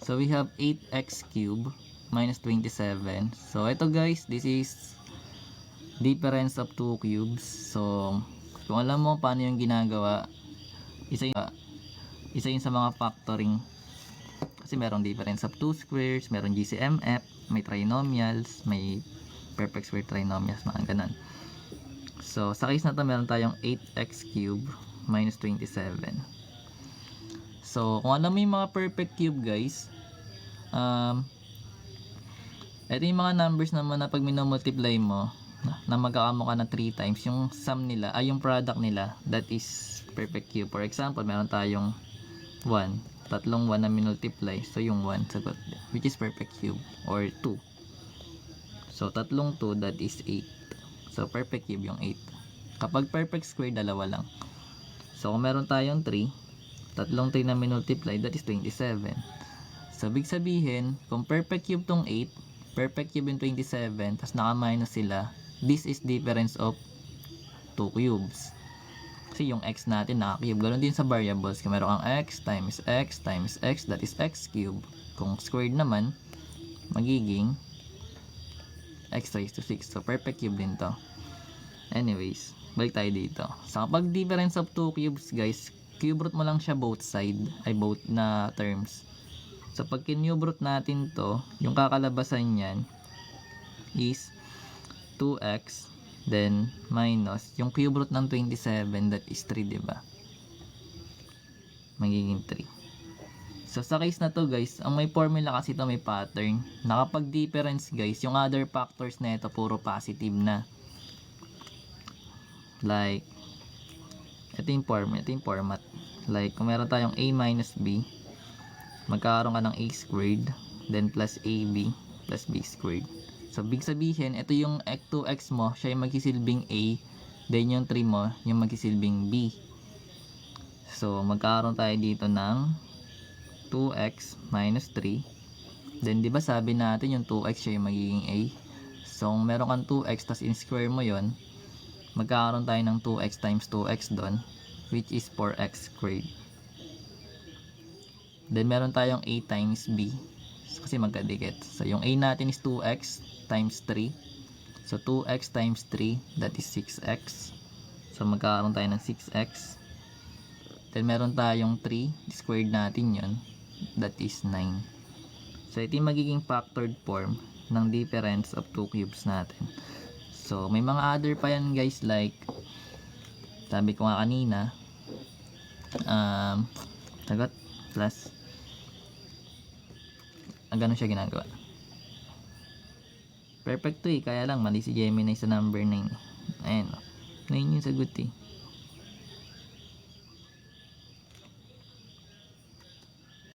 So we have 8x cube minus 27. So ito guys, this is difference of two cubes. So kung alam mo paano yung ginagawa, isa yun sa mga factoring. Kasi merong difference of two squares, merong GCMF, may trinomials, may perfect square trinomials, mga ganun. So sa case na to, meron tayong 8x cube minus 27. So kung alam mo yung mga perfect cube guys, ito yung mga numbers naman na pag minomultiply mo, na magkakamukha na 3 times, yung sum nila, yung product nila, that is perfect cube. For example, meron tayong 1, tatlong 1 na minultiply, so yung 1 sagot, which is perfect cube. Or 2, so tatlong 2, that is 8, so perfect cube yung 8. Kapag perfect square, dalawa lang. So kung meron tayong 3, tatlong 3 na minultiply, that is 27. So big sabihin, kung perfect cube tong 8, perfect cube yung 27, tapos naka-minus sila, this is difference of 2 cubes. Kasi yung x natin naka-cube. Ganoon din sa variables. Kung meron kang x times x times x, that is x cube. Kung squared naman, magiging x raised to 6. So perfect cube din to. Anyways, balik tayo dito. So kapag difference of 2 cubes guys, cube root mo lang siya both side, ay both na terms. So pag kinube root natin to, yung kakalabasan niyan is 2x, then minus yung cube root ng 27, that is 3, diba? Magiging 3. So sa case na to guys, ang may formula kasi to, may pattern, na kapag difference guys, yung other factors na ito puro positive na. Like ito yung format. Like kung meron tayong a minus b, magkakaroon ka ng a squared, then plus ab plus b squared. So big sabihin, ito yung 2x mo, siya yung magsisilbing a, then yung 3 mo, yung magsisilbing b. So magkakaroon tayo dito ng 2x minus 3. Then di ba sabi natin yung 2x siya yung magiging a. So kung meron kang 2x, tas in square mo yon, magkakaroon tayo ng 2x times 2x doon, which is 4x squared. Then meron tayong a times b, kasi magkadikit. So yung a natin is 2x times 3. So 2x times 3, that is 6x. So magkakaroon tayo ng 6x. Then meron tayong 3, squared natin yon, that is 9. So ito yung magiging factored form ng difference of 2 cubes natin. So may mga other pa yan guys, like sabi ko nga kanina, sagot plus, ganun siya ginagawa. Perfect to kaya lang mali si Gemini sa number 9. Ayan, 9 yung sagot